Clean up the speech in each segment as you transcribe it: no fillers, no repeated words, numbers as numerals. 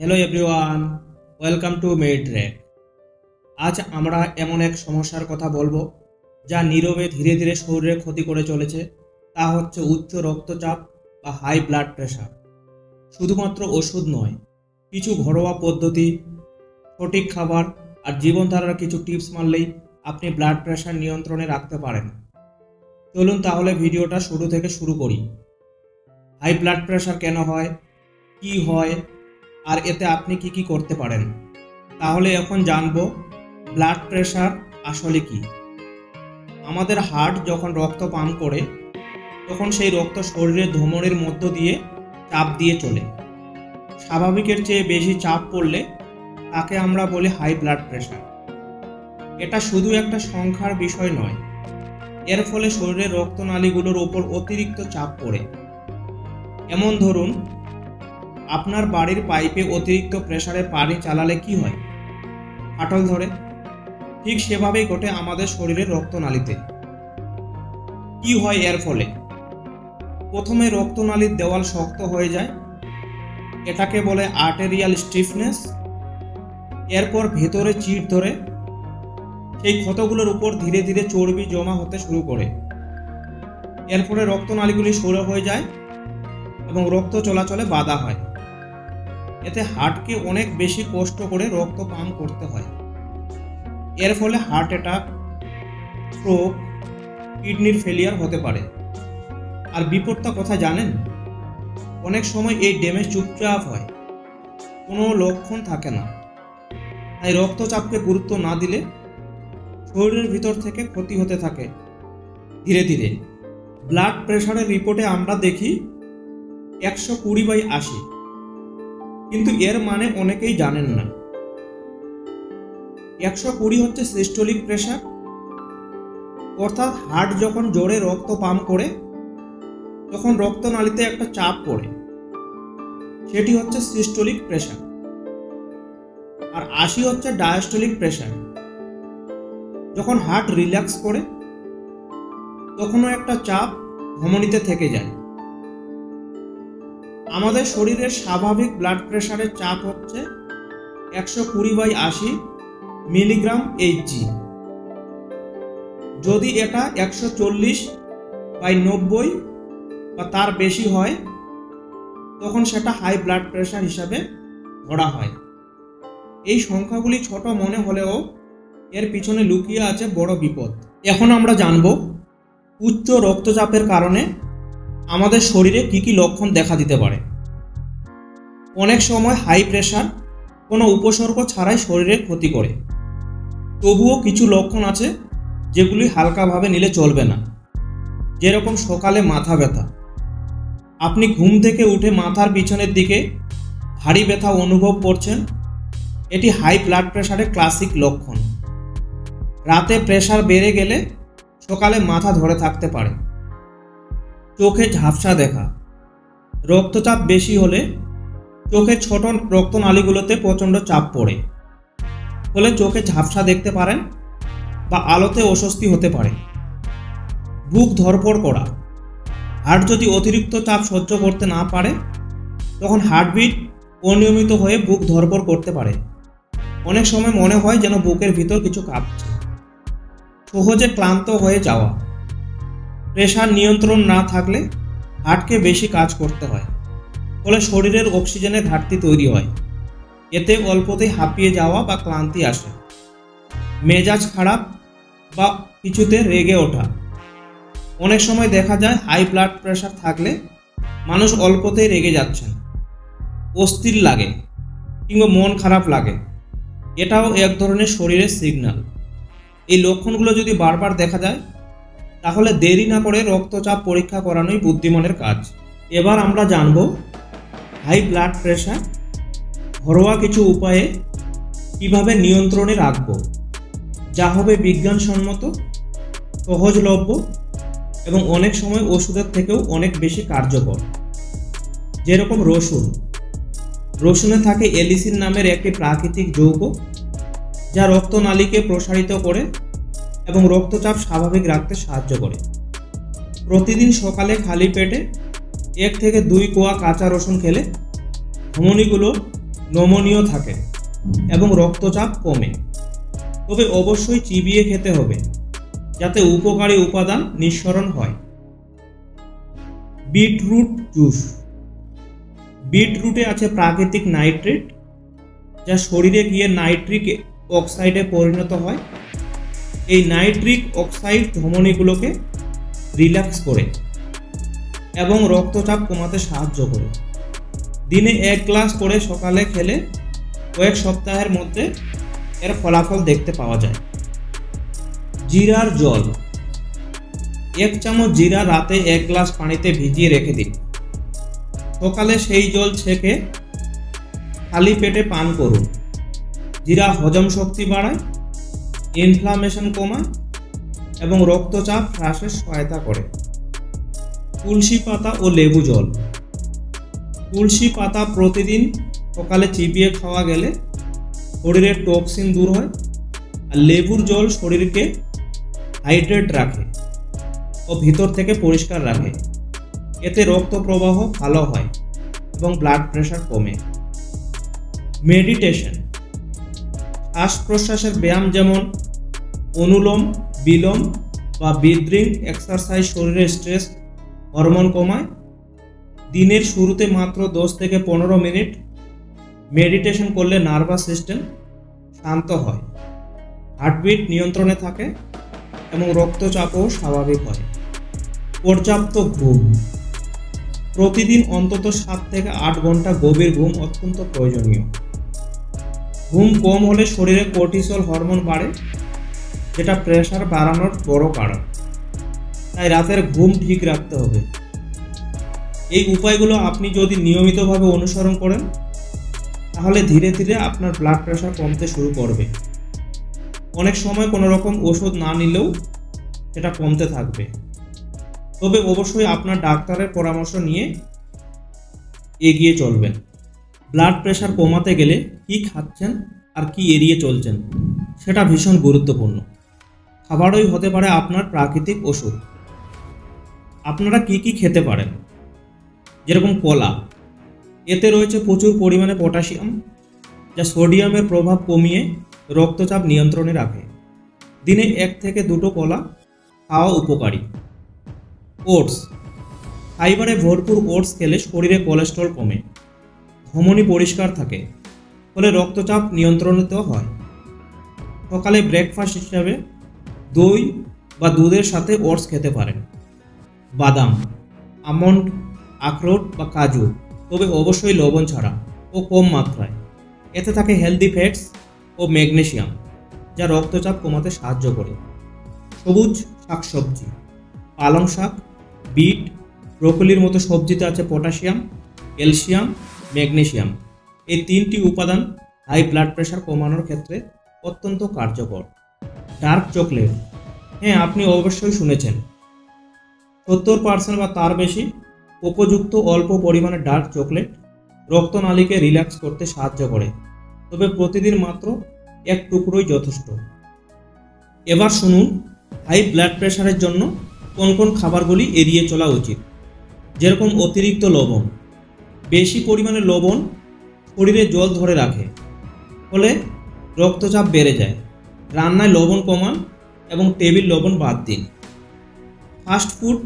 Hello everyone, welcome to MedTrack. আজ আমরা এমন এক সমস্যার কথা বলবো যা নীরবে ধীরে ধীরে শরীরে ক্ষতি করে চলেছে। তা হচ্ছে উচ্চ রক্তচাপ বা হাই ব্লাড প্রেশার। শুধুমাত্র ওষুধ নয়, কিছু ঘরোয়া পদ্ধতি, সঠিক খাবার আর জীবনধারার কিছু টিপস মানলেই আপনি ব্লাড প্রেশার নিয়ন্ত্রণে রাখতে পারেন। চলুন তাহলে ভিডিওটা শুরু থেকে শুরু করি। হাই ব্লাড প্রেশার কেন হয়, কি হয়, আর এতে আপনি কি কি করতে পারেন। তাহলে এখন জানবো ব্লাড প্রেশার আসলে কি। আমাদের হার্ট যখন রক্ত পাম্প করে তখন সেই রক্ত শরীরের ধমনির মধ্য দিয়ে চাপ দিয়ে চলে। স্বাভাবিকের চেয়ে বেশি চাপ পড়লে তাকে আমরা বলি হাই ব্লাড প্রেশার। এটা শুধু একটা সংখ্যার বিষয় নয়, এর ফলে শরীরের রক্তনালীগুলোর ওপর অতিরিক্ত চাপ পড়ে। এমন ধরুন, আপনার বাড়ির পাইপে অতিরিক্ত প্রেসারে পানি চালালে কি হয়? ফাটল ধরে। ঠিক সেভাবেই ঘটে আমাদের শরীরের রক্তনালীতে। কি হয় এর ফলে? প্রথমে রক্তনালীর দেওয়াল শক্ত হয়ে যায়, এটাকে বলে আর্টেরিয়াল স্টিফনেস। এরপর ভেতরে চিড় ধরে, সেই ক্ষতগুলোর উপর ধীরে ধীরে চর্বি জমা হতে শুরু করে। এরপরে রক্তনালীগুলি সরু হয়ে যায় এবং রক্ত চলাচলে বাধা হয়। এতে হার্টকে অনেক বেশি কষ্ট করে রক্ত পাম্প করতে হয়। এর ফলে হার্ট অ্যাটাক, স্ট্রোক, কিডনির ফেলিয়ার হতে পারে। আর বিপদটা কথা জানেন? অনেক সময় এই ড্যামেজ চুপচাপ হয়, কোনো লক্ষণ থাকে না। তাই রক্তচাপকে গুরুত্ব না দিলে শরীরের ভিতর থেকে ক্ষতি হতে থাকে ধীরে ধীরে। ব্লাড প্রেশারের রিপোর্টে আমরা দেখি 120/80, কিন্তু এর মানে অনেকেই জানেন না। 120 হচ্ছে সিস্টোলিক প্রেশার, অর্থাৎ হার্ট যখন জোরে রক্ত পাম্প করে তখন রক্তনালীতে একটা চাপ পড়ে, সেটি হচ্ছে সিস্টোলিক প্রেশার। আর 80 হচ্ছে ডায়াস্টোলিক প্রেশার, যখন হার্ট রিল্যাক্স করে তখনও একটা চাপ ধমনীতে থেকে যায়। আমাদের শরীরের স্বাভাবিক ব্লাড প্রেশারের চাপ হচ্ছে 120/80 মিলিগ্রাম এইচজি। যদি এটা 140/90 বা তার বেশি হয় তখন সেটা হাই ব্লাড প্রেশার হিসাবে ধরা হয়। এই সংখ্যাগুলি ছোট মনে হলেও এর পিছনে লুকিয়ে আছে বড় বিপদ। এখন আমরা জানব উচ্চ রক্তচাপের কারণে আমাদের শরীরে কি কি লক্ষণ দেখা দিতে পারে। অনেক সময় হাই প্রেশার কোনো উপসর্গ ছাড়াই শরীরের ক্ষতি করে। তবুও কিছু লক্ষণ আছে যেগুলি হালকাভাবে নিলে চলবে না। যেরকম সকালে মাথা ব্যথা, আপনি ঘুম থেকে উঠে মাথার পিছনের দিকে ভারী ব্যথা অনুভব করছেন, এটি হাই ব্লাড প্রেশারের ক্লাসিক লক্ষণ। রাতে প্রেশার বেড়ে গেলে সকালে মাথা ধরে থাকতে পারে। চোখে ঝাপসা দেখা, রক্তচাপ বেশি হলে চোখের ছোট রক্তনালীগুলোতে প্রচণ্ড চাপ পড়ে, ফলে চোখে ঝাপসা দেখতে পারেন বা আলোতে অস্বস্তি হতে পারে। বুক ধড়ফড় করা, হার্ট যদি অতিরিক্ত চাপ সহ্য করতে না পারে তখন হার্টবিট অনিয়মিত হয়ে বুক ধড়ফড় করতে পারে। অনেক সময় মনে হয় যেন বুকের ভিতর কিছু কাঁপছে। সহজে ক্লান্ত হয়ে যাওয়া, প্রেশার নিয়ন্ত্রণ না থাকলে হার্টকে বেশি কাজ করতে হয়, ফলে শরীরের অক্সিজেনের ঘাটতি তৈরি হয়। এতে অল্পতেই হাঁপিয়ে যাওয়া বা ক্লান্তি আসে। মেজাজ খারাপ বা কিছুতে রেগে ওঠা, অনেক সময় দেখা যায় হাই ব্লাড প্রেশার থাকলে মানুষ অল্পতেই রেগে যাচ্ছেন, অস্থির লাগে কিংবা মন খারাপ লাগে। এটাও এক ধরনের শরীরের সিগন্যাল। এই লক্ষণগুলো যদি বারবার দেখা যায় তাহলে দেরি না করে রক্তচাপ পরীক্ষা করানোই বুদ্ধিমানের কাজ। এবার আমরা জানব হাই ব্লাড প্রেশার ঘরোয়া কিছু উপায়ে কিভাবে নিয়ন্ত্রণে রাখব, যা হবে বিজ্ঞানসম্মত, সহজলভ্য এবং অনেক সময় ওষুধের থেকেও অনেক বেশি কার্যকর। যেরকম রসুনে থাকে এলিসিন নামের একটি প্রাকৃতিক যৌগ, যা রক্তনালীকে প্রসারিত করে এবং রক্তচাপ স্বাভাবিক রাখতে সাহায্য করে। প্রতিদিন সকালে খালি পেটে 1 থেকে 2 কোয়া কাঁচা রসুন খেলে ধমনীগুলো নমনীয় থাকে এবং রক্তচাপ কমে। তবে অবশ্যই চিবিয়ে খেতে হবে যাতে উপকারী উপাদান নিঃসরণ হয়। Beetroot juice. বিটরুটে আছে প্রাকৃতিক নাইট্রেট, যা শরীরে গিয়ে নাইট্রিক অক্সাইডে পরিণত হয়। এই নাইট্রিক অক্সাইড ধমনীগুলোকে রিল্যাক্স করে এবং রক্তচাপ কমাতে সাহায্য করে। দিনে 1 গ্লাস করে সকালে খেলে কয়েক সপ্তাহের মধ্যে এর ফলাফল দেখতে পাওয়া যায়। জিরার জল। 1 চামচ জিরা রাতে 1 গ্লাস পানিতে ভিজিয়ে রেখে দিন। সকালে সেই জল ছেঁকে খালি পেটে পান করুন। জিরা হজম শক্তি বাড়ায়, ইনফ্লামেশন কমায় এবং রক্তচাপ হ্রাসে সহায়তা করে। তুলসী পাতা ও লেবু জল। তুলসী পাতা প্রতিদিন সকালে চিবিয়ে খাওয়া গেলে শরীরের টক্সিন দূর হয়, আর লেবুর জল শরীরকে হাইড্রেট রাখে ও ভিতর থেকে পরিষ্কার রাখে। এতে রক্ত প্রবাহ ভালো হয় এবং ব্লাড প্রেশার কমে। মেডিটেশন। শ্বাস প্রশ্বাসের ব্যায়াম যেমন অনুলোম বিলোম বা ব্রিদিং এক্সারসাইজ শরীরের স্ট্রেস হরমোন কমায়। দিনের শুরুতে মাত্র 10 থেকে 15 মিনিট মেডিটেশন করলে নার্ভাস সিস্টেম শান্ত হয়, হার্টবিট নিয়ন্ত্রণে থাকে এবং রক্তচাপও স্বাভাবিক হয়। পর্যাপ্ত ঘুম। প্রতিদিন অন্তত 7 থেকে 8 ঘন্টা গভীর ঘুম অত্যন্ত প্রয়োজনীয়। ঘুম কম হলে শরীরে কর্টিসল হরমোন বাড়ে, যেটা প্রেশার বাড়ানোর বড় কারণ। তাই রাতের ঘুম ঠিক রাখতে হবে। এই উপায়গুলো আপনি যদি নিয়মিতভাবে অনুসরণ করেন তাহলে ধীরে ধীরে আপনার ব্লাড প্রেশার কমতে শুরু করবে। অনেক সময় কোনো রকম ওষুধ না নিলেও সেটা কমতে থাকবে। তবে অবশ্যই আপনার ডাক্তারের পরামর্শ নিয়ে এগিয়ে চলবেন। ব্লাড প্রেশার কমাতে গেলে কি খাচ্ছেন আর কি এড়িয়ে চলছেন সেটা ভীষণ গুরুত্বপূর্ণ। খাবারই হতে পারে আপনার প্রাকৃতিক ওষুধ। আপনারা কি কি খেতে পারেন, যেরকম কলা। এতে রয়েছে প্রচুর পরিমাণে পটাশিয়াম, যা সোডিয়ামের প্রভাব কমিয়ে রক্তচাপ নিয়ন্ত্রণে রাখে। দিনে 1 থেকে 2টো কলা খাওয়া উপকারী। ওটস। ফাইবারে ভরপুর ওটস খেলে শরীরে কোলেস্ট্রল কমে, ধমনী পরিষ্কার থাকে, ফলে রক্তচাপ নিয়ন্ত্রণিত হয়। সকালে ব্রেকফাস্ট হিসাবে দই বা দুধের সাথে ওটস খেতে পারেন। বাদাম, আমন্ড, আখরোট বা কাজু, তবে অবশ্যই লবণ ছাড়া ও কম মাত্রায়। এতে থাকে হেলদি ফ্যাটস ও ম্যাগনেসিয়াম, যা রক্তচাপ কমাতে সাহায্য করে। সবুজ শাকসবজি। পালং শাক, বিট, ব্রোকলির মতো সবজিতে আছে পটাশিয়াম, ক্যালসিয়াম, ম্যাগনেসিয়াম। এই 3টি উপাদান হাই ব্লাড প্রেশার কমানোর ক্ষেত্রে অত্যন্ত কার্যকর। Dark chocolate. হ্যাঁ, আপনি অবশ্যই শুনেছেন। 70% বা তার বেশি কোকোযুক্ত অল্প পরিমাণে ডার্ক চকলেট রক্তনালীকে রিল্যাক্স করতে সাহায্য করে, তবে প্রতিদিন মাত্র 1 টুকরোই যথেষ্ট। এবার শুনুন হাই ব্লাড প্রেশারের জন্য কোন কোন খাবারগুলি এড়িয়ে চলা উচিত। যেরকম অতিরিক্ত লবণ। বেশি পরিমাণে লবণ শরীরে জল ধরে রাখে, ফলে রক্তচাপ বেড়ে যায়। রান্নায় লবণ কমান এবং টেবিল লবণ বাদ দিন। ফাস্ট ফুড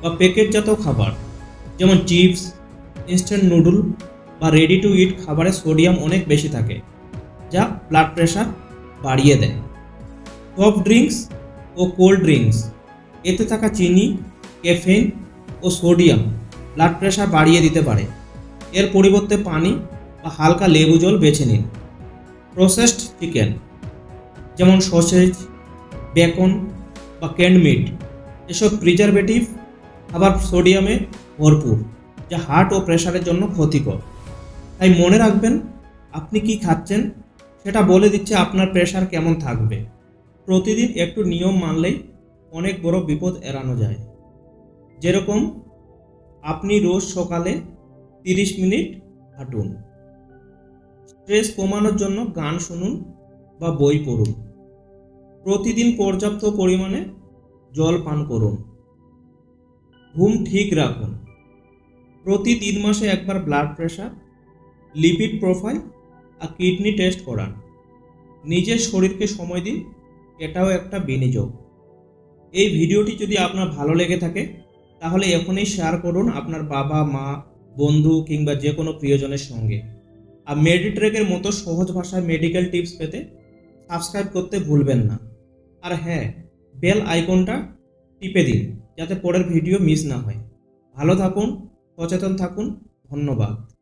বা প্যাকেটজাত খাবার যেমন চিপস, ইনস্ট্যান্ট নুডল বা রেডি টু ইট খাবারে সোডিয়াম অনেক বেশি থাকে, যা ব্লাড প্রেশার বাড়িয়ে দেয়। সফট ড্রিঙ্কস ও কোল্ড ড্রিঙ্কস, এতে থাকা চিনি, ক্যাফেইন ও সোডিয়াম ব্লাড প্রেশার বাড়িয়ে দিতে পারে। এর পরিবর্তে পানি বা হালকা লেবু জল বেছে নিন। প্রসেসড চিকেন যেমন সসেজ, বেকন বা ক্যান্ড মিট, এসব প্রিজারভেটিভ খাবার সোডিয়ামে ভরপুর, যা হার্ট ও প্রেশারের জন্য ক্ষতিকর। তাই মনে রাখবেন, আপনি কি খাচ্ছেন সেটা বলে দিচ্ছে আপনার প্রেশার কেমন থাকবে। প্রতিদিন একটু নিয়ম মানলেই অনেক বড় বিপদ এড়ানো যায়। যেরকম আপনি রোজ সকালে 30 মিনিট হাঁটুন। স্ট্রেস কমানোর জন্য গান শুনুন বা বই পড়ুন। প্রতিদিন পর্যাপ্ত পরিমাণে জল পান করুন। ঘুম ঠিক রাখুন। প্রতি 3 মাসে একবার ব্লাড প্রেশার, লিপিড প্রোফাইল আর কিডনি টেস্ট করান। নিজের শরীরকে সময় দিন, এটাও একটা বিনিয়োগ। এই ভিডিওটি যদি আপনার ভালো লেগে থাকে তাহলে এখনই শেয়ার করুন আপনার বাবা, মা, বন্ধু কিংবা যে কোনো প্রিয়জনের সঙ্গে। আর মেডিট্রেকের মতো সহজ ভাষায় মেডিকেল টিপস পেতে সাবস্ক্রাইব করতে ভুলবেন না। আর হ্যাঁ, বেল আইকনটা টিপে দিন যাতে পরের ভিডিও মিস না হয়। ভালো থাকুন, সচেতন থাকুন। ধন্যবাদ।